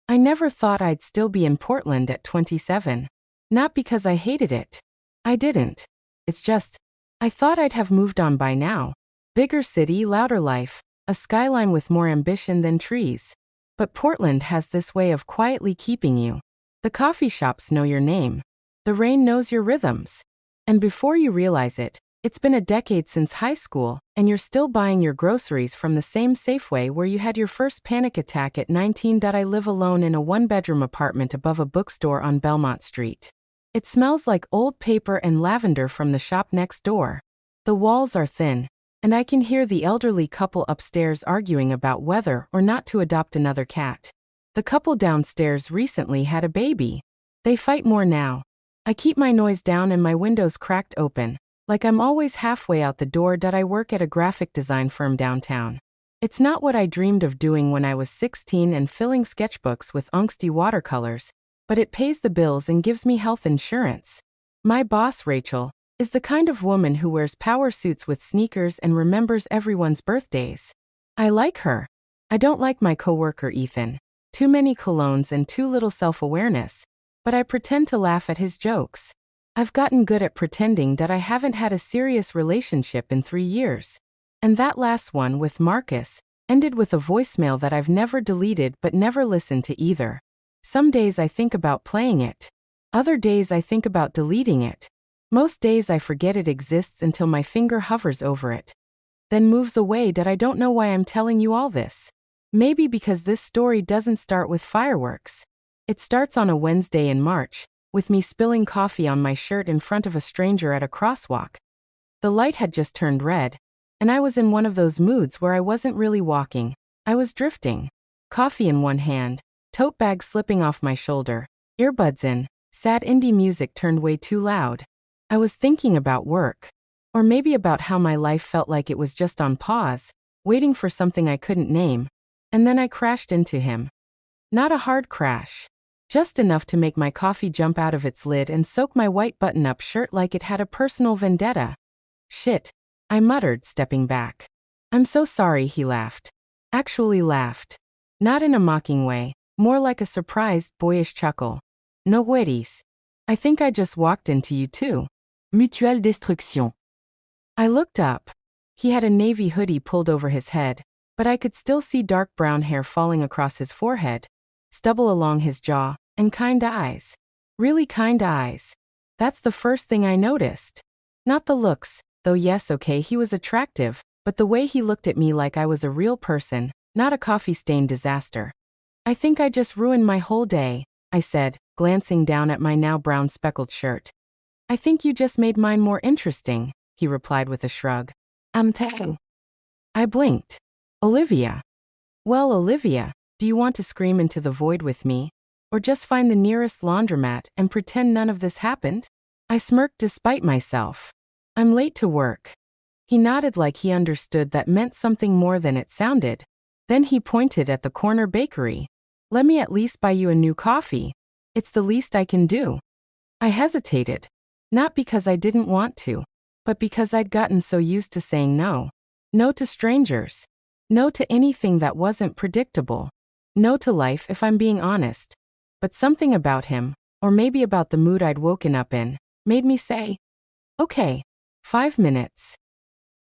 I never thought I'd still be in Portland at 27. Not because I hated it. I didn't. It's just, I thought I'd have moved on by now. Bigger city, louder life, a skyline with more ambition than trees. But Portland has this way of quietly keeping you. The coffee shops know your name. The rain knows your rhythms. And before you realize it, it's been a decade since high school, and you're still buying your groceries from the same Safeway where you had your first panic attack at 19. I live alone in a one-bedroom apartment above a bookstore on Belmont Street. It smells like old paper and lavender from the shop next door. The walls are thin, and I can hear the elderly couple upstairs arguing about whether or not to adopt another cat. The couple downstairs recently had a baby. They fight more now. I keep my noise down and my windows cracked open. Like I'm always halfway out the door. I work at a graphic design firm downtown. It's not what I dreamed of doing when I was 16 and filling sketchbooks with angsty watercolors, but it pays the bills and gives me health insurance. My boss, Rachel, is the kind of woman who wears power suits with sneakers and remembers everyone's birthdays. I like her. I don't like my coworker Ethan. Too many colognes and too little self-awareness. But I pretend to laugh at his jokes. I've gotten good at pretending that I haven't had a serious relationship in 3 years. And that last one with Marcus ended with a voicemail that I've never deleted but never listened to either. Some days I think about playing it. Other days I think about deleting it. Most days I forget it exists until my finger hovers over it. Then moves away. I don't know why I'm telling you all this. Maybe because this story doesn't start with fireworks. It starts on a Wednesday in March, with me spilling coffee on my shirt in front of a stranger at a crosswalk. The light had just turned red, and I was in one of those moods where I wasn't really walking, I was drifting. Coffee in one hand, tote bag slipping off my shoulder, earbuds in, sad indie music turned way too loud. I was thinking about work. Or maybe about how my life felt like it was just on pause, waiting for something I couldn't name. And then I crashed into him. Not a hard crash. Just enough to make my coffee jump out of its lid and soak my white button-up shirt like it had a personal vendetta. Shit, I muttered, stepping back. I'm so sorry, he laughed. Actually laughed. Not in a mocking way, more like a surprised, boyish chuckle. No worries. I think I just walked into you too. Mutuelle destruction. I looked up. He had a navy hoodie pulled over his head, but I could still see dark brown hair falling across his forehead, stubble along his jaw, and kind eyes. Really kind eyes. That's the first thing I noticed. Not the looks, though yes, okay, he was attractive, but the way he looked at me like I was a real person, not a coffee-stained disaster. I think I just ruined my whole day, I said, glancing down at my now brown speckled shirt. I think you just made mine more interesting, he replied with a shrug. Too. I blinked. Olivia. Well, Olivia, do you want to scream into the void with me? Or just find the nearest laundromat and pretend none of this happened? I smirked despite myself. I'm late to work. He nodded like he understood that meant something more than it sounded. Then he pointed at the corner bakery. Let me at least buy you a new coffee. It's the least I can do. I hesitated. Not because I didn't want to, but because I'd gotten so used to saying no. No to strangers. No to anything that wasn't predictable. No to life, if I'm being honest. But something about him, or maybe about the mood I'd woken up in, made me say, okay, 5 minutes.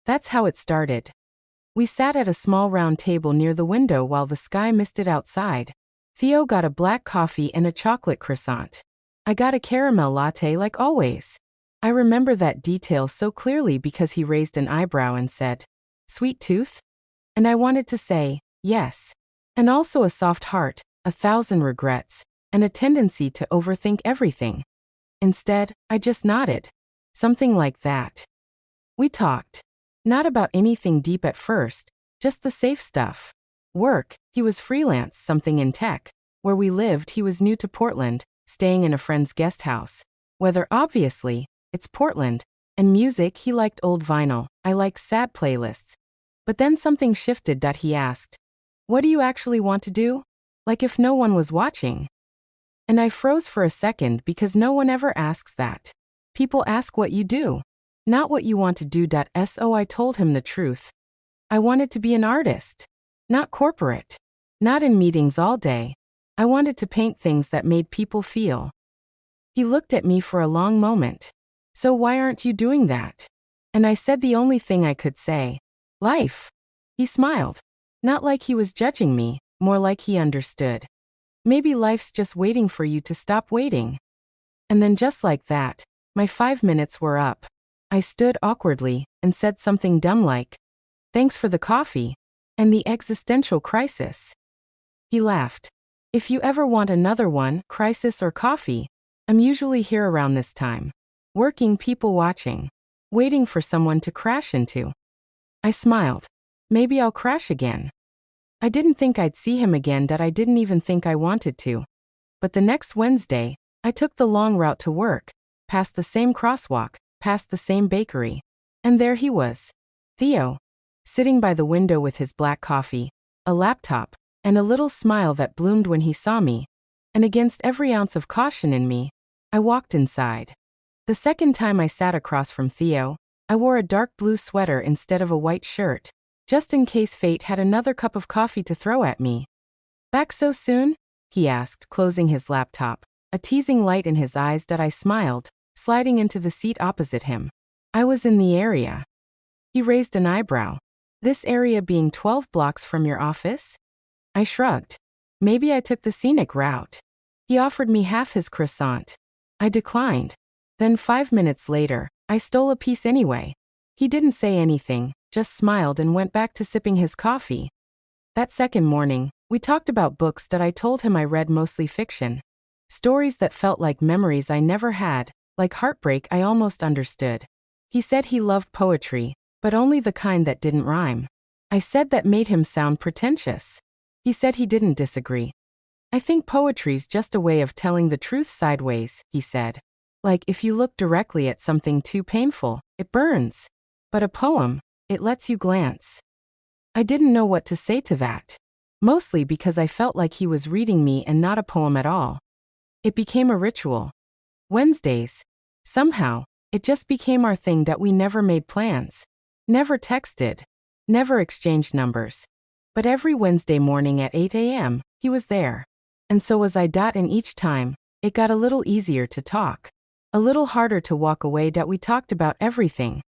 That's how it started. We sat at a small round table near the window while the sky misted outside. Theo got a black coffee and a chocolate croissant. I got a caramel latte like always. I remember that detail so clearly because he raised an eyebrow and said, "Sweet tooth?" And I wanted to say, yes. And also a soft heart, 1,000 regrets, and a tendency to overthink everything. Instead, I just nodded. Something like that. We talked. Not about anything deep at first, just the safe stuff. Work, he was freelance, something in tech. Where we lived, he was new to Portland, staying in a friend's guest house. Weather, obviously, it's Portland. And music, he liked old vinyl, I like sad playlists. But then something shifted. He asked, "What do you actually want to do? Like if no one was watching?" And I froze for a second because no one ever asks that. People ask what you do, not what you want to do. So I told him the truth. I wanted to be an artist. Not corporate. Not in meetings all day. I wanted to paint things that made people feel. He looked at me for a long moment. So why aren't you doing that? And I said the only thing I could say. Life. He smiled. Not like he was judging me, more like he understood. Maybe life's just waiting for you to stop waiting. And then just like that, my 5 minutes were up. I stood awkwardly and said something dumb like, "Thanks for the coffee." And the existential crisis. He laughed. If you ever want another one, crisis or coffee, I'm usually here around this time. Working, people watching. Waiting for someone to crash into. I smiled. Maybe I'll crash again. I didn't think I'd see him again, that I didn't even think I wanted to. But the next Wednesday, I took the long route to work, past the same crosswalk, past the same bakery. And there he was. Theo. Sitting by the window with his black coffee, a laptop, and a little smile that bloomed when he saw me. And against every ounce of caution in me, I walked inside. The second time I sat across from Theo, I wore a dark blue sweater instead of a white shirt, just in case fate had another cup of coffee to throw at me. "Back so soon?" he asked, closing his laptop, a teasing light in his eyes that I smiled, sliding into the seat opposite him. I was in the area. He raised an eyebrow. "This area being 12 blocks from your office?" I shrugged. Maybe I took the scenic route. He offered me half his croissant. I declined. Then 5 minutes later, I stole a piece anyway. He didn't say anything, just smiled and went back to sipping his coffee. That second morning, we talked about books that I told him I read, mostly fiction. Stories that felt like memories I never had, like heartbreak I almost understood. He said he loved poetry, but only the kind that didn't rhyme. I said that made him sound pretentious. He said he didn't disagree. "I think poetry's just a way of telling the truth sideways," he said. "Like if you look directly at something too painful, it burns. But a poem, it lets you glance." I didn't know what to say to that. Mostly because I felt like he was reading me and not a poem at all. It became a ritual. Wednesdays. Somehow, it just became our thing that we never made plans. Never texted. Never exchanged numbers. But every Wednesday morning at 8 a.m., he was there. And so was I. And each time, it got a little easier to talk. A little harder to walk away. That we talked about everything.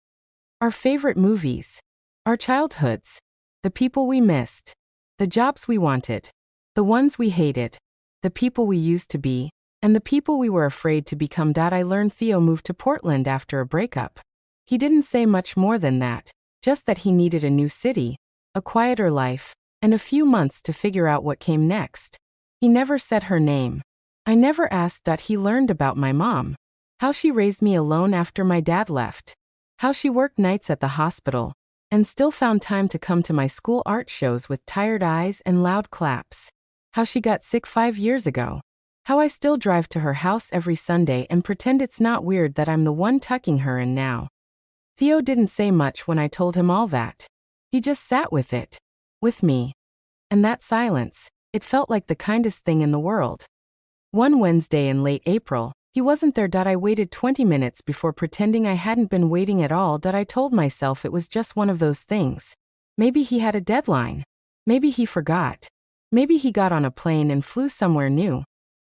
Our favorite movies. Our childhoods. The people we missed. The jobs we wanted. The ones we hated. The people we used to be. And the people we were afraid to become. I learned Theo moved to Portland after a breakup. He didn't say much more than that, just that he needed a new city, a quieter life, and a few months to figure out what came next. He never said her name. I never asked. He learned about my mom. How she raised me alone after my dad left. How she worked nights at the hospital, and still found time to come to my school art shows with tired eyes and loud claps. How she got sick 5 years ago. How I still drive to her house every Sunday and pretend it's not weird that I'm the one tucking her in now. Theo didn't say much when I told him all that. He just sat with it. With me. And that silence, it felt like the kindest thing in the world. One Wednesday in late April, he wasn't there. I waited 20 minutes before pretending I hadn't been waiting at all. I told myself it was just one of those things. Maybe he had a deadline. Maybe he forgot. Maybe he got on a plane and flew somewhere new.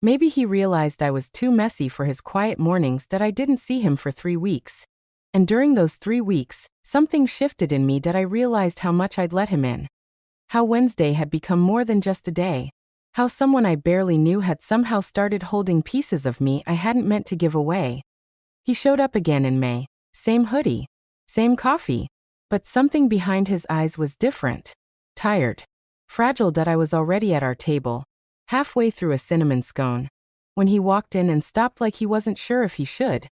Maybe he realized I was too messy for his quiet mornings. I didn't see him for 3 weeks. And during those 3 weeks, something shifted in me. I realized how much I'd let him in. How Wednesday had become more than just a day. How someone I barely knew had somehow started holding pieces of me I hadn't meant to give away. He showed up again in May. Same hoodie. Same coffee. But something behind his eyes was different. Tired. Fragile. I was already at our table, halfway through a cinnamon scone, when he walked in and stopped like he wasn't sure if he should.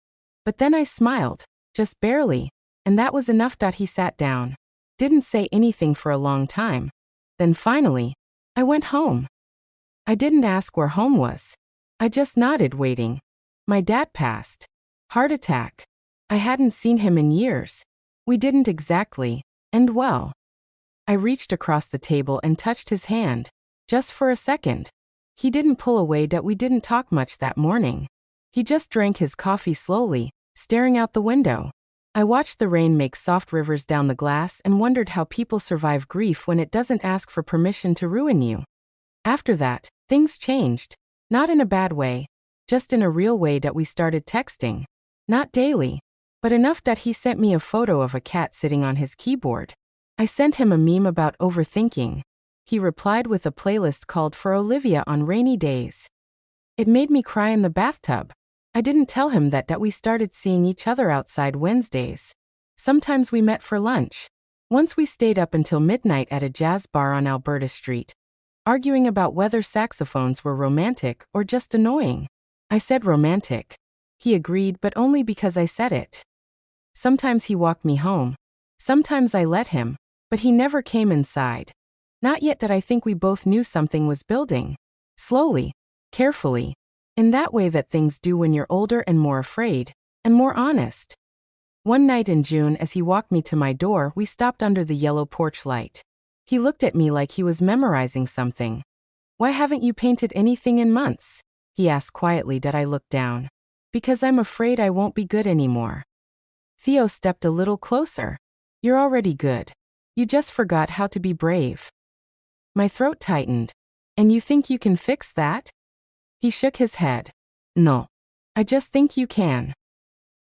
But then I smiled, just barely, and that was enough. He sat down. Didn't say anything for a long time. Then finally, I went home. I didn't ask where home was. I just nodded, waiting. My dad passed. Heart attack. I hadn't seen him in years. We didn't exactly end well. I reached across the table and touched his hand, just for a second. He didn't pull away. We didn't talk much that morning. He just drank his coffee slowly, staring out the window. I watched the rain make soft rivers down the glass and wondered how people survive grief when it doesn't ask for permission to ruin you. After that, Things changed. Not in a bad way, just in a real way that we started texting. Not daily, but enough that he sent me a photo of a cat sitting on his keyboard. I sent him a meme about overthinking. He replied with a playlist called For Olivia on Rainy Days. It made me cry in the bathtub. I didn't tell him that we started seeing each other outside Wednesdays. Sometimes we met for lunch. Once we stayed up until midnight at a jazz bar on Alberta Street, arguing about whether saxophones were romantic or just annoying. I said romantic. He agreed, but only because I said it. Sometimes he walked me home. Sometimes I let him, but he never came inside. Not yet that I think we both knew something was building. Slowly, carefully, in that way that things do when you're older and more afraid, and more honest. One night in June, as he walked me to my door, we stopped under the yellow porch light. He looked at me like he was memorizing something. "Why haven't you painted anything in months?" he asked quietly. That I looked down. "Because I'm afraid I won't be good anymore." Theo stepped a little closer. "You're already good. You just forgot how to be brave." My throat tightened. "And you think you can fix that?" He shook his head. "No. I just think you can."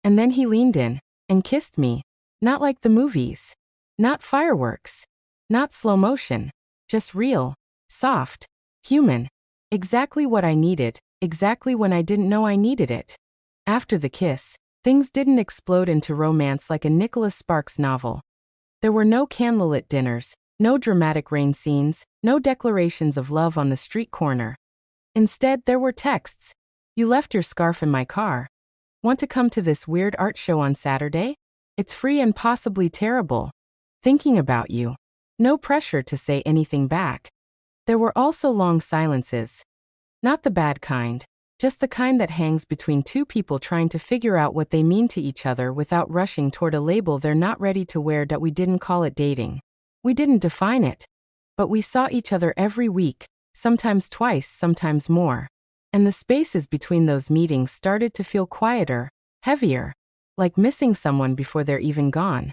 And then he leaned in and kissed me. Not like the movies. Not fireworks. Not slow motion. Just real, soft, human. Exactly what I needed, exactly when I didn't know I needed it. After the kiss, things didn't explode into romance like a Nicholas Sparks novel. There were no candlelit dinners, no dramatic rain scenes, no declarations of love on the street corner. Instead, there were texts. "You left your scarf in my car. Want to come to this weird art show on Saturday? It's free and possibly terrible. Thinking about you." No pressure to say anything back. There were also long silences. Not the bad kind, just the kind that hangs between two people trying to figure out what they mean to each other without rushing toward a label they're not ready to wear. That we didn't call it dating. We didn't define it. But we saw each other every week, sometimes twice, sometimes more. And the spaces between those meetings started to feel quieter, heavier, like missing someone before they're even gone.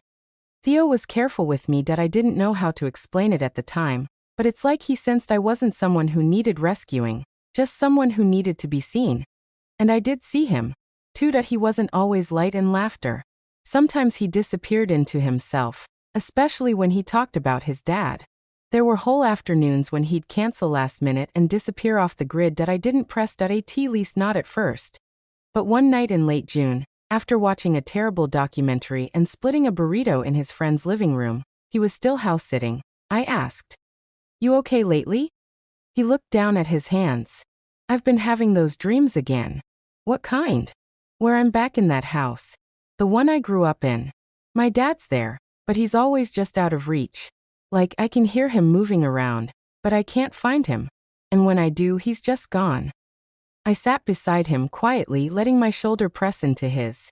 Theo was careful with me that I didn't know how to explain it at the time, but it's like he sensed I wasn't someone who needed rescuing, just someone who needed to be seen. And I did see him, too, that he wasn't always light and laughter. Sometimes he disappeared into himself, especially when he talked about his dad. There were whole afternoons when he'd cancel last minute and disappear off the grid that I didn't press at least not at first. But one night in late June, after watching a terrible documentary and splitting a burrito in his friend's living room, he was still house-sitting. I asked, "You okay lately?" He looked down at his hands. "I've been having those dreams again." "What kind?" "Where I'm back in that house. The one I grew up in. My dad's there, but he's always just out of reach. Like, I can hear him moving around, but I can't find him. And when I do, he's just gone." I sat beside him quietly, letting my shoulder press into his.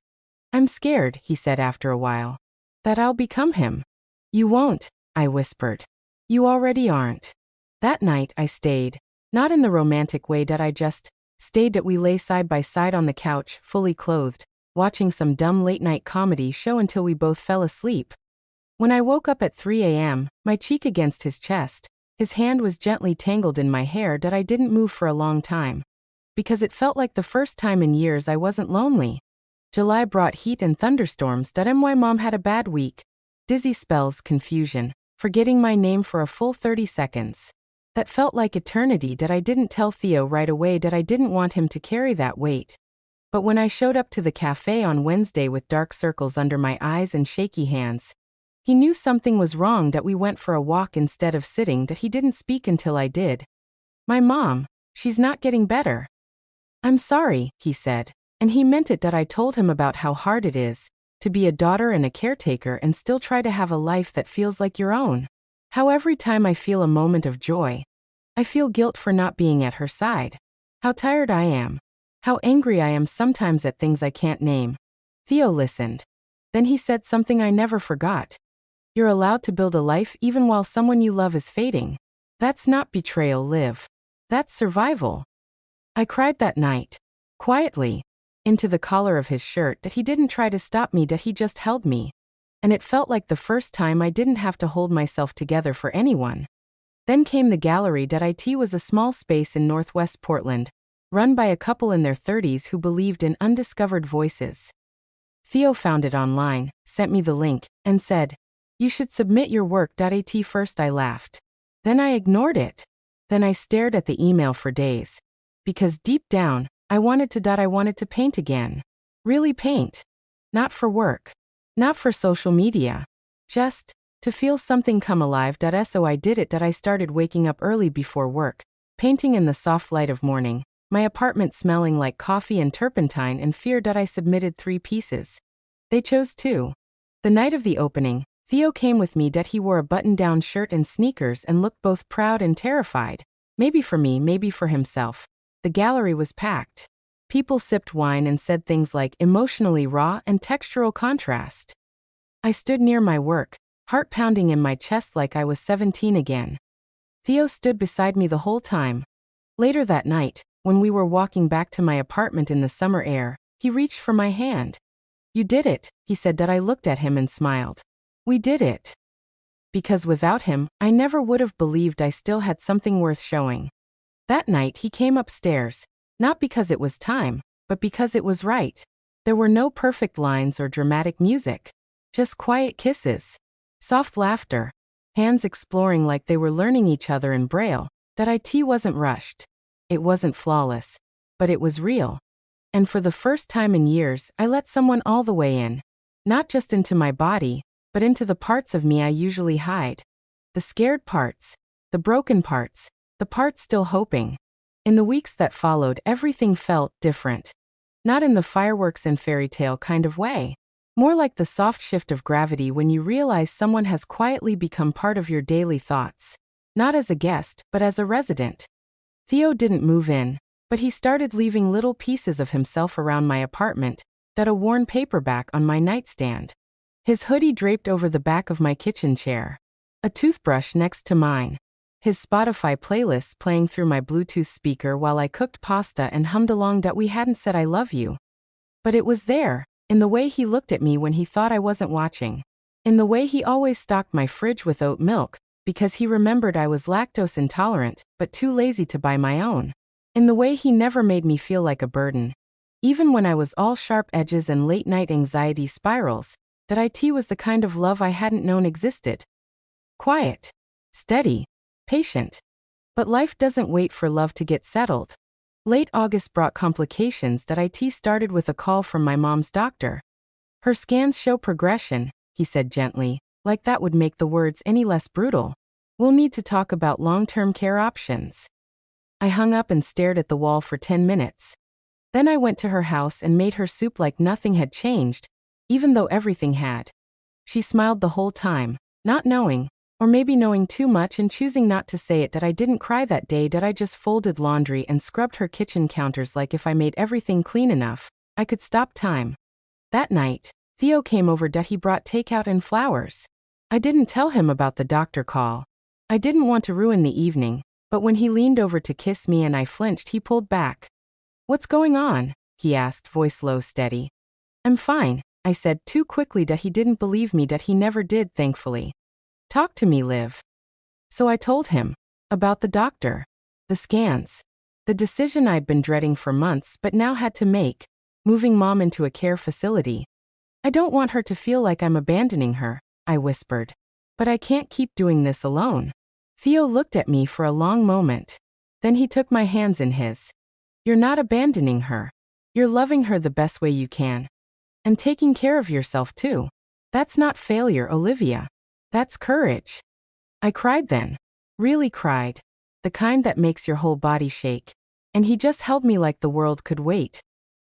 "I'm scared," he said after a while, "that I'll become him." "You won't," I whispered. "You already aren't." That night I stayed, not in the romantic way that I just stayed. That we lay side by side on the couch, fully clothed, watching some dumb late-night comedy show until we both fell asleep. When I woke up at 3 a.m., my cheek against his chest, his hand was gently tangled in my hair. That I didn't move for a long time. Because it felt like the first time in years I wasn't lonely. July brought heat and thunderstorms. That my mom had a bad week. Dizzy spells, confusion, forgetting my name for a full 30 seconds. That felt like eternity. That I didn't tell Theo right away. That I didn't want him to carry that weight. But when I showed up to the cafe on Wednesday with dark circles under my eyes and shaky hands, he knew something was wrong. That we went for a walk instead of sitting. That he didn't speak until I did. "My mom, she's not getting better." "I'm sorry," he said, and he meant it. That I told him about how hard it is to be a daughter and a caretaker and still try to have a life that feels like your own. How every time I feel a moment of joy, I feel guilt for not being at her side. How tired I am. How angry I am sometimes at things I can't name. Theo listened. Then he said something I never forgot. "You're allowed to build a life even while someone you love is fading. That's not betrayal, Liv. That's survival." I cried that night, quietly, into the collar of his shirt. That he didn't try to stop me. That he just held me. And it felt like the first time I didn't have to hold myself together for anyone. Then came the gallery. It was a small space in northwest Portland, run by a couple in their 30s who believed in undiscovered voices. Theo found it online, sent me the link, and said, "You should submit your work." At first I laughed. Then I ignored it. Then I stared at the email for days. Because deep down, I wanted to paint again. Really paint. Not for work. Not for social media. Just to feel something come alive. So I did it. I started waking up early before work, painting in the soft light of morning, my apartment smelling like coffee and turpentine, and feared. I submitted 3 pieces. They chose 2. The night of the opening, Theo came with me. He wore a button-down shirt and sneakers and looked both proud and terrified. Maybe for me, maybe for himself. The gallery was packed. People sipped wine and said things like emotionally raw and textural contrast. I stood near my work, heart pounding in my chest like I was 17 again. Theo stood beside me the whole time. Later that night, when we were walking back to my apartment in the summer air, he reached for my hand. "You did it," he said. I looked at him and smiled. "We did it." Because without him, I never would have believed I still had something worth showing. That night he came upstairs, not because it was time, but because it was right. There were no perfect lines or dramatic music. Just quiet kisses. Soft laughter. Hands exploring like they were learning each other in Braille. It wasn't rushed. It wasn't flawless. But it was real. And for the first time in years, I let someone all the way in. Not just into my body, but into the parts of me I usually hide. The scared parts. The broken parts. The parts still hoping. In the weeks that followed, everything felt different. Not in the fireworks and fairy tale kind of way. More like the soft shift of gravity when you realize someone has quietly become part of your daily thoughts. Not as a guest, but as a resident. Theo didn't move in, but he started leaving little pieces of himself around my apartment, a worn paperback on my nightstand. His hoodie draped over the back of my kitchen chair. A toothbrush next to mine. His Spotify playlists playing through my Bluetooth speaker while I cooked pasta and hummed along. We hadn't said I love you. But it was there, in the way he looked at me when he thought I wasn't watching. In the way he always stocked my fridge with oat milk, because he remembered I was lactose intolerant, but too lazy to buy my own. In the way he never made me feel like a burden. Even when I was all sharp edges and late-night anxiety spirals, it was the kind of love I hadn't known existed. Quiet. Steady. Patient. But life doesn't wait for love to get settled. Late August brought complications. It started with a call from my mom's doctor. "Her scans show progression," he said gently, like that would make the words any less brutal. "We'll need to talk about long-term care options." I hung up and stared at the wall for 10 minutes. Then I went to her house and made her soup like nothing had changed, even though everything had. She smiled the whole time, not knowing, or maybe knowing too much and choosing not to say it. I didn't cry that day. I just folded laundry and scrubbed her kitchen counters like if I made everything clean enough, I could stop time. That night, Theo came over. He brought takeout and flowers. I didn't tell him about the doctor call. I didn't want to ruin the evening, but when he leaned over to kiss me and I flinched, he pulled back. "What's going on?" he asked, voice low, steady. "I'm fine," I said too quickly. He didn't believe me. He never did, thankfully. "Talk to me, Liv." So I told him. About the doctor. The scans. The decision I'd been dreading for months but now had to make. Moving Mom into a care facility. "I don't want her to feel like I'm abandoning her," I whispered. "But I can't keep doing this alone." Theo looked at me for a long moment. Then he took my hands in his. "You're not abandoning her. You're loving her the best way you can. And taking care of yourself too. That's not failure, Olivia. That's courage." I cried then. Really cried. The kind that makes your whole body shake. And he just held me like the world could wait.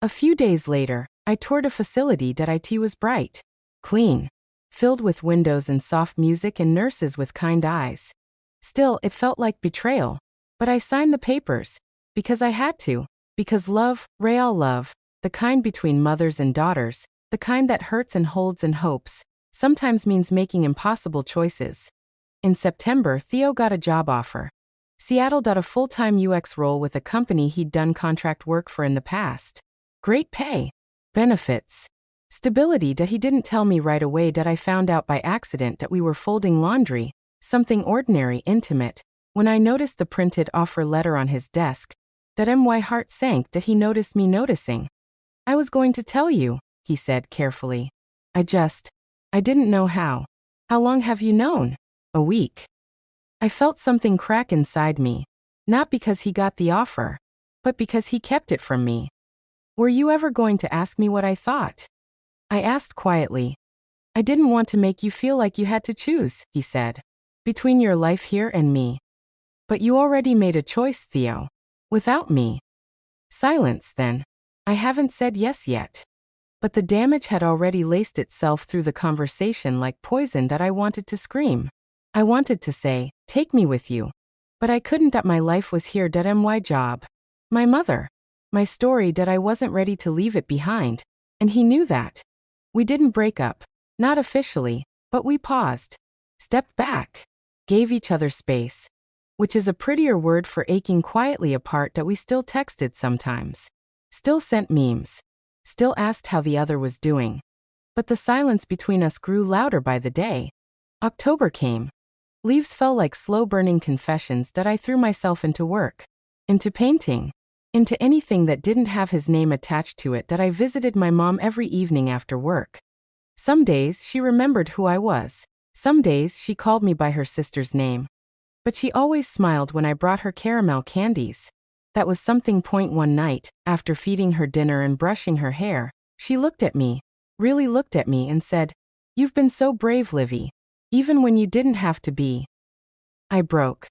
A few days later, I toured a facility. It was bright. Clean. Filled with windows and soft music and nurses with kind eyes. Still, it felt like betrayal. But I signed the papers. Because I had to. Because love, real love, the kind between mothers and daughters, the kind that hurts and holds and hopes, sometimes means making impossible choices. In September, Theo got a job offer. Seattle. A full-time UX role with a company he'd done contract work for in the past. Great pay. Benefits. Stability. He didn't tell me right away. I found out by accident that we were folding laundry, something ordinary, intimate, When I noticed the printed offer letter on his desk, that my heart sank that he noticed me noticing. I was going to tell you, he said carefully. I didn't know how. How long have you known? A week. I felt something crack inside me, not because he got the offer, but because he kept it from me. Were you ever going to ask me what I thought? I asked quietly. I didn't want to make you feel like you had to choose, he said, between your life here and me. But you already made a choice, Theo. Without me. Silence, then. I haven't said yes yet. But the damage had already laced itself through the conversation like poison that I wanted to scream. I wanted to say, take me with you. But I couldn't. That my life was here. My job. My mother. My story. That I wasn't ready to leave it behind. And he knew that. We didn't break up. Not officially, but we paused. Stepped back. Gave each other space. Which is a prettier word for aching quietly apart. That we still texted sometimes. Still sent memes. Still asked how the other was doing. But the silence between us grew louder by the day. October came. Leaves fell like slow-burning confessions that I threw myself into work. Into painting. Into anything that didn't have his name attached to it. That I visited my mom every evening after work. Some days she remembered who I was. Some days she called me by her sister's name. But she always smiled when I brought her caramel candies. That was something. One night, after feeding her dinner and brushing her hair, she looked at me, really looked at me and said, "You've been so brave, Livy. Even when you didn't have to be." I broke.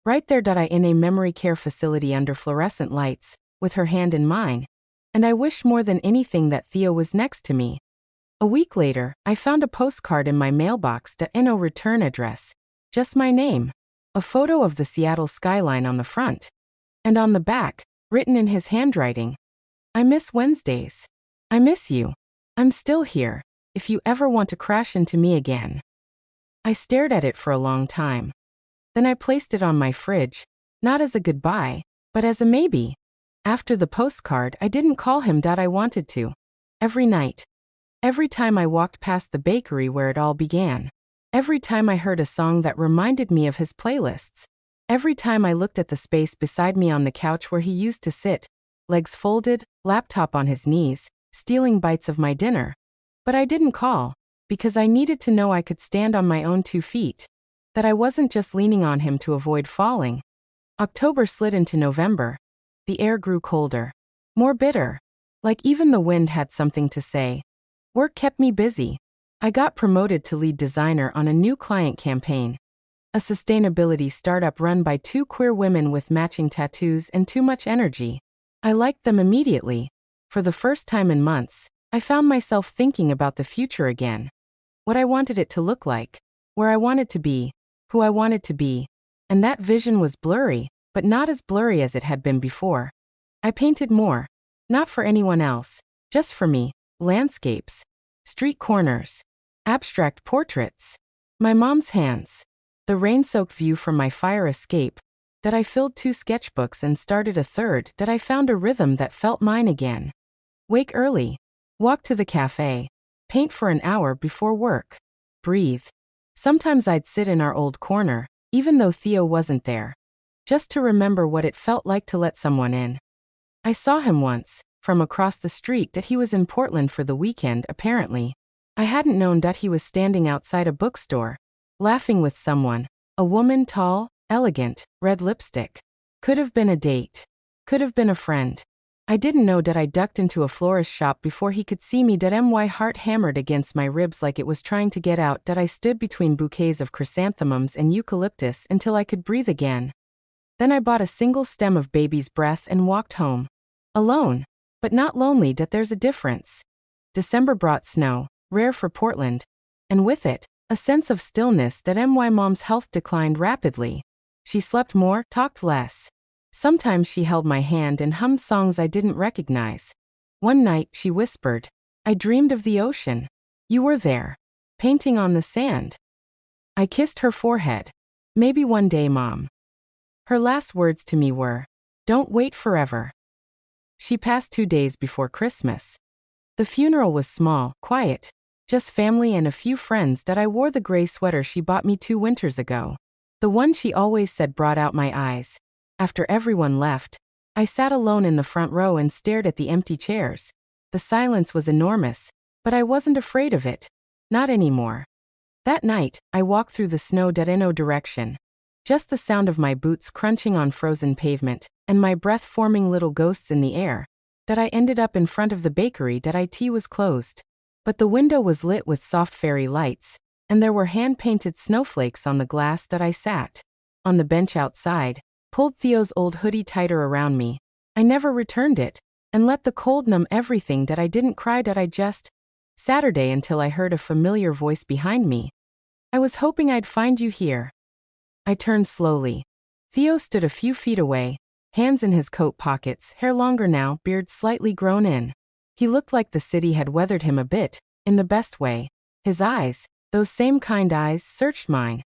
Right there. I in a memory care facility under fluorescent lights, with her hand in mine. And I wished more than anything that Theo was next to me. A week later, I found a postcard in my mailbox. No return address. Just my name. A photo of the Seattle skyline on the front. And on the back, written in his handwriting, "I miss Wednesdays. I miss you. I'm still here, if you ever want to crash into me again." I stared at it for a long time. Then I placed it on my fridge, not as a goodbye, but as a maybe. After the postcard, I didn't call him. I wanted to. Every night. Every time I walked past the bakery where it all began. Every time I heard a song that reminded me of his playlists. Every time I looked at the space beside me on the couch where he used to sit, legs folded, laptop on his knees, stealing bites of my dinner. But I didn't call, because I needed to know I could stand on my own 2 feet. That I wasn't just leaning on him to avoid falling. October slid into November. The air grew colder. More bitter. Like even the wind had something to say. Work kept me busy. I got promoted to lead designer on a new client campaign. A sustainability startup run by 2 queer women with matching tattoos and too much energy. I liked them immediately. For the first time in months, I found myself thinking about the future again. What I wanted it to look like. Where I wanted to be. Who I wanted to be. And that vision was blurry, but not as blurry as it had been before. I painted more. Not for anyone else. Just for me. Landscapes. Street corners. Abstract portraits. My mom's hands. The rain-soaked view from my fire escape. That I filled 2 sketchbooks and started a third. That I found a rhythm that felt mine again. Wake early. Walk to the cafe. Paint for an hour before work. Breathe. Sometimes I'd sit in our old corner, even though Theo wasn't there. Just to remember what it felt like to let someone in. I saw him once, from across the street. That he was in Portland for the weekend apparently. I hadn't known that he was standing outside a bookstore. Laughing with someone. A woman, tall, elegant, red lipstick. Could have been a date. Could have been a friend. I didn't know that I ducked into a florist shop before he could see me. My heart hammered against my ribs like it was trying to get out. That I stood between bouquets of chrysanthemums and eucalyptus until I could breathe again. Then I bought a single stem of baby's breath and walked home. Alone. But not lonely. That there's a difference. December brought snow, rare for Portland. And with it, a sense of stillness. That my mom's health declined rapidly. She slept more, talked less. Sometimes she held my hand and hummed songs I didn't recognize. One night, she whispered, "I dreamed of the ocean. You were there. Painting on the sand." I kissed her forehead. "Maybe one day, Mom." Her last words to me were, "Don't wait forever." She passed 2 days before Christmas. The funeral was small, quiet. Just family and a few friends. That I wore the gray sweater she bought me 2 winters ago. The one she always said brought out my eyes. After everyone left, I sat alone in the front row and stared at the empty chairs. The silence was enormous, but I wasn't afraid of it. Not anymore. That night, I walked through the snow in no direction. Just the sound of my boots crunching on frozen pavement, and my breath forming little ghosts in the air. That I ended up in front of the bakery that it was closed. But the window was lit with soft fairy lights, and there were hand-painted snowflakes on the glass that I sat on the bench outside, pulled Theo's old hoodie tighter around me. I never returned it, and let the cold numb everything that I didn't cry that I just Saturday until I heard a familiar voice behind me. I was hoping I'd find you here. I turned slowly. Theo stood a few feet away, hands in his coat pockets, hair longer now, beard slightly grown in. He looked like the city had weathered him a bit, in the best way. His eyes, those same kind eyes, searched mine.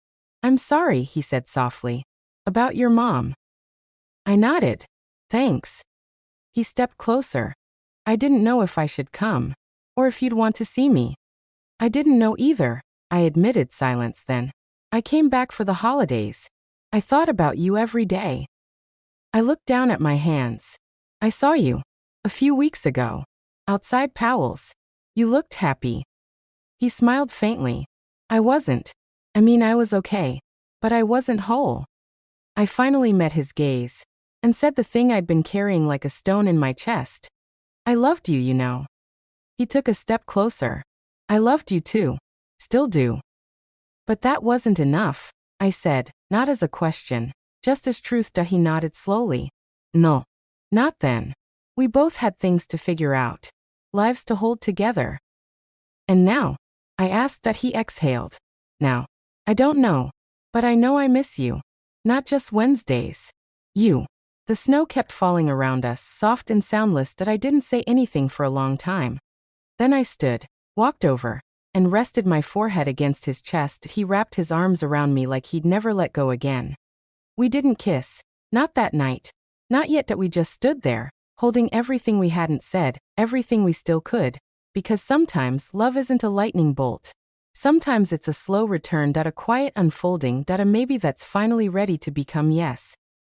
"I'm sorry," he said softly. "About your mom." I nodded. "Thanks." He stepped closer. "I didn't know if I should come, or if you'd want to see me." "I didn't know either," I admitted. Silence then. "I came back for the holidays. I thought about you every day." I looked down at my hands. "I saw you a few weeks ago, outside Powell's. You looked happy." He smiled faintly. "I wasn't. I mean, I was okay, but I wasn't whole." I finally met his gaze, and said the thing I'd been carrying like a stone in my chest. "I loved you, you know." He took a step closer. "I loved you too. Still do." "But that wasn't enough," I said, not as a question, just as truth. He nodded slowly. "No. Not then. We both had things to figure out. Lives to hold together." "And now?" I asked. He exhaled. "Now? I don't know. But I know I miss you. Not just Wednesdays. You." The snow kept falling around us, soft and soundless. I didn't say anything for a long time. Then I stood, walked over, and rested my forehead against his chest. He wrapped his arms around me like he'd never let go again. We didn't kiss. Not that night. Not yet. We just stood there, holding everything we hadn't said, everything we still could. Because sometimes love isn't a lightning bolt. Sometimes it's a slow return. A quiet unfolding. A maybe that's finally ready to become yes.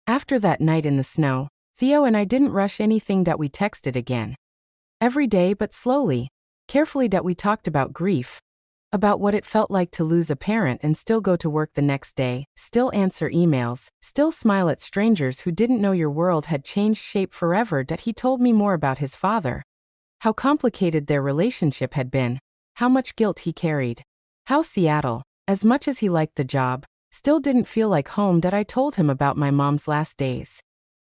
After that night in the snow, Theo and I didn't rush anything. We texted again. Every day, but slowly, carefully. We talked about grief, about what it felt like to lose a parent and still go to work the next day, still answer emails, still smile at strangers who didn't know your world had changed shape forever. He told me more about his father. How complicated their relationship had been, how much guilt he carried. How Seattle, as much as he liked the job, still didn't feel like home. I told him about my mom's last days.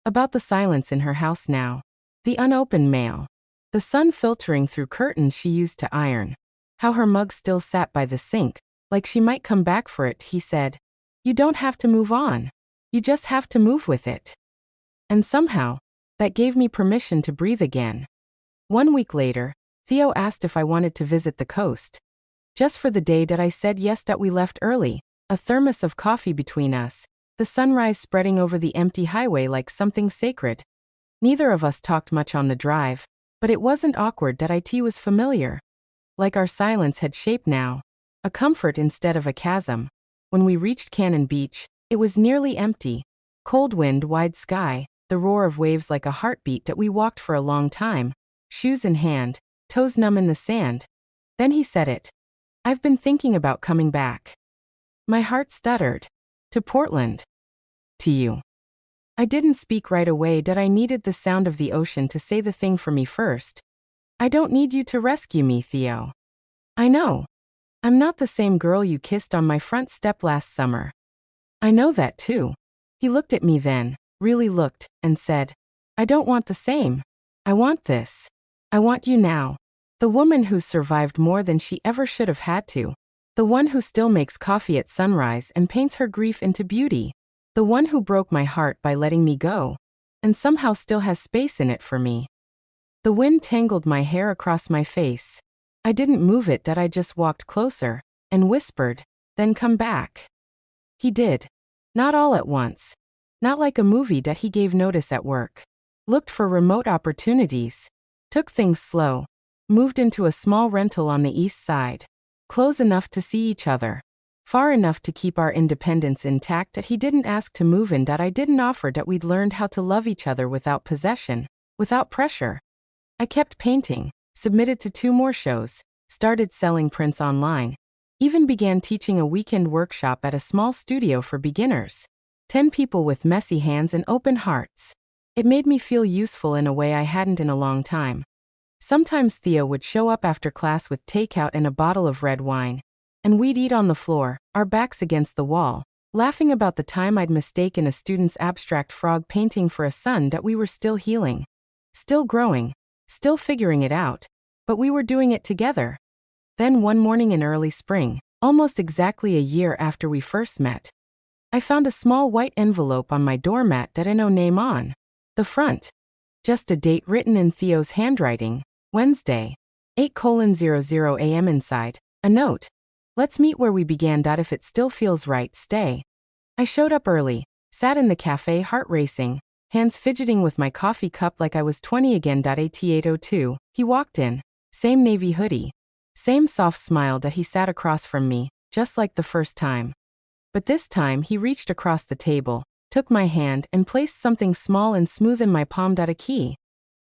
About the silence in her house now. The unopened mail. The sun filtering through curtains she used to iron. How her mug still sat by the sink, like she might come back for it. He said, "You don't have to move on. You just have to move with it." And somehow, that gave me permission to breathe again. 1 week later, Theo asked if I wanted to visit the coast. Just for the day. I said yes. We left early, a thermos of coffee between us, the sunrise spreading over the empty highway like something sacred. Neither of us talked much on the drive, but it wasn't awkward. It was familiar. Like our silence had shape now, a comfort instead of a chasm. When we reached Cannon Beach, it was nearly empty. Cold wind, wide sky, the roar of waves like a heartbeat. We walked for a long time, shoes in hand, toes numb in the sand. Then he said it. "I've been thinking about coming back." My heart stuttered. "To Portland." "To you." I didn't speak right away. I needed the sound of the ocean to say the thing for me first. "I don't need you to rescue me, Theo. I know. I'm not the same girl you kissed on my front step last summer. I know that too." He looked at me then, really looked, and said, "I don't want the same. I want this. I want you now. The woman who's survived more than she ever should have had to. The one who still makes coffee at sunrise and paints her grief into beauty. The one who broke my heart by letting me go, and somehow still has space in it for me." The wind tangled my hair across my face. I didn't move it. I just walked closer, and whispered, "Then come back." He did. Not all at once. Not like a movie. He gave notice at work. Looked for remote opportunities. Took things slow. Moved into a small rental on the east side. Close enough to see each other. Far enough to keep our independence intact that he didn't ask to move in, that I didn't offer, that we'd learned how to love each other without possession, without pressure. I kept painting, submitted to 2 more shows, started selling prints online, even began teaching a weekend workshop at a small studio for beginners. 10 people with messy hands and open hearts. It made me feel useful in a way I hadn't in a long time. Sometimes Theo would show up after class with takeout and a bottle of red wine, and we'd eat on the floor, our backs against the wall, laughing about the time I'd mistaken a student's abstract frog painting for a sun, that we were still healing, still growing, still figuring it out, but we were doing it together. Then one morning in early spring, almost exactly a year after we first met, I found a small white envelope on my doormat that had no name on the front. Just a date written in Theo's handwriting, Wednesday, 8:00 a.m. inside, a note. Let's meet where we began. If it still feels right, stay. I showed up early, sat in the cafe, heart racing, hands fidgeting with my coffee cup like I was 20 again. At 8:02, he walked in, same navy hoodie, same soft smile. He sat across from me, just like the first time. But this time he reached across the table, took my hand, and placed something small and smooth in my palm. A key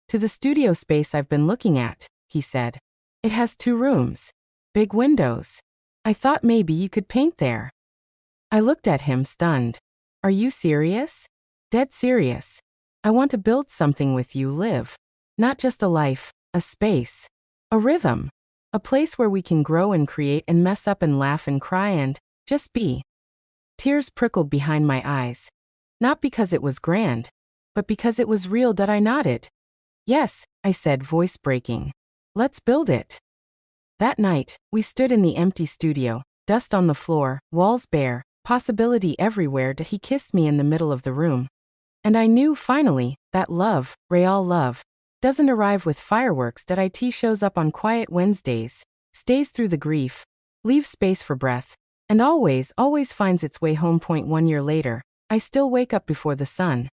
to the studio space I've been looking at, he said. It has 2 rooms, big windows. I thought maybe you could paint there. I looked at him, stunned. Are you serious? Dead serious. I want to build something with you, live. Not just a life, a space, a rhythm, a place where we can grow and create and mess up and laugh and cry and just be. Tears prickled behind my eyes. Not because it was grand, but because it was real. I nodded. Yes, I said, voice breaking. Let's build it. That night, we stood in the empty studio, dust on the floor, walls bare, possibility everywhere. He kissed me in the middle of the room. And I knew, finally, that love, real love, doesn't arrive with fireworks. It shows up on quiet Wednesdays, stays through the grief, leaves space for breath, and always finds its way home. 1 year later, I still wake up before the sun.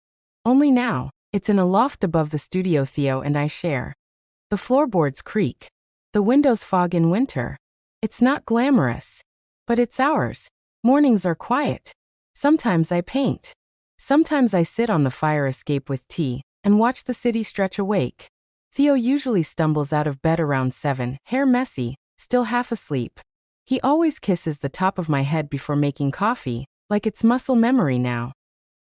Only now, it's in a loft above the studio Theo and I share. The floorboards creak. The windows fog in winter. It's not glamorous, but it's ours. Mornings are quiet. Sometimes I paint. Sometimes I sit on the fire escape with tea and watch the city stretch awake. Theo usually stumbles out of bed around 7, hair messy, still half asleep. He always kisses the top of my head before making coffee, like it's muscle memory now.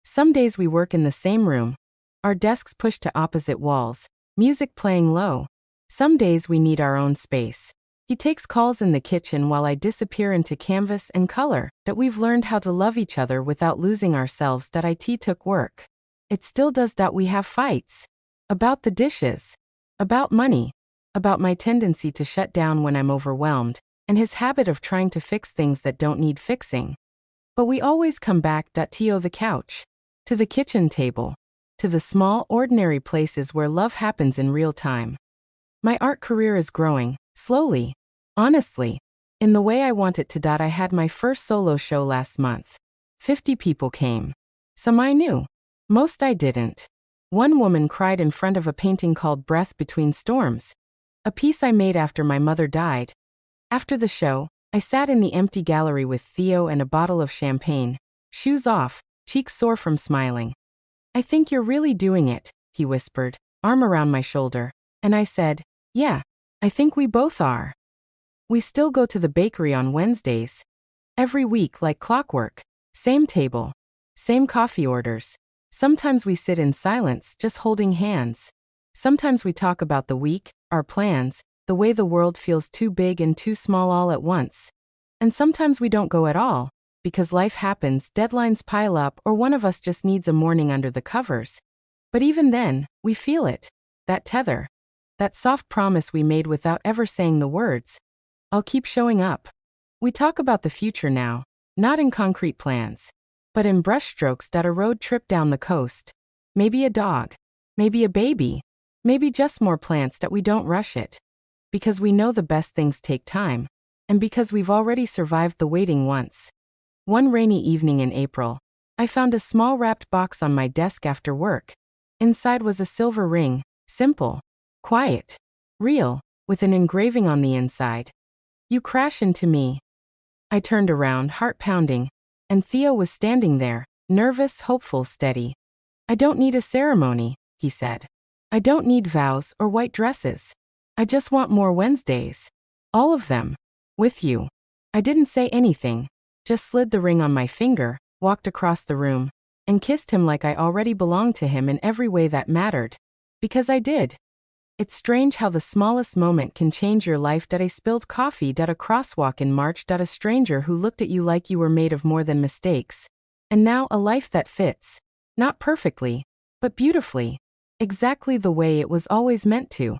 Some days we work in the same room, our desks pushed to opposite walls, music playing low. Some days we need our own space. He takes calls in the kitchen while I disappear into canvas and color. That we've learned how to love each other without losing ourselves. It took work. It still does. We have fights. About the dishes. About money. About my tendency to shut down when I'm overwhelmed, and his habit of trying to fix things that don't need fixing. But we always come back to the couch, to the kitchen table, to the small, ordinary places where love happens in real time. My art career is growing, slowly, honestly, in the way I want it to. I had my first solo show last month. 50 people came. Some I knew. Most I didn't. One woman cried in front of a painting called Breath Between Storms, a piece I made after my mother died. After the show, I sat in the empty gallery with Theo and a bottle of champagne, shoes off, cheeks sore from smiling. I think you're really doing it, he whispered, arm around my shoulder, and I said, yeah, I think we both are. We still go to the bakery on Wednesdays. Every week like clockwork. Same table. Same coffee orders. Sometimes we sit in silence, just holding hands. Sometimes we talk about the week, our plans, the way the world feels too big and too small all at once. And sometimes we don't go at all, because life happens, deadlines pile up, or one of us just needs a morning under the covers. But even then, we feel it. That tether. That soft promise we made without ever saying the words. I'll keep showing up. We talk about the future now, not in concrete plans, but in brushstrokes. A road trip down the coast. Maybe a dog. Maybe a baby. Maybe just more plants. We don't rush it. Because we know the best things take time. And because we've already survived the waiting once. One rainy evening in April, I found a small wrapped box on my desk after work. Inside was a silver ring, simple, quiet, real, with an engraving on the inside. You crash into me. I turned around, heart pounding, and Theo was standing there, nervous, hopeful, steady. I don't need a ceremony, he said. I don't need vows or white dresses. I just want more Wednesdays. All of them. With you. I didn't say anything, just slid the ring on my finger, walked across the room, and kissed him like I already belonged to him in every way that mattered. Because I did. It's strange how the smallest moment can change your life. I spilled coffee at a crosswalk in March. A stranger who looked at you like you were made of more than mistakes. And now a life that fits. Not perfectly, but beautifully. Exactly the way it was always meant to.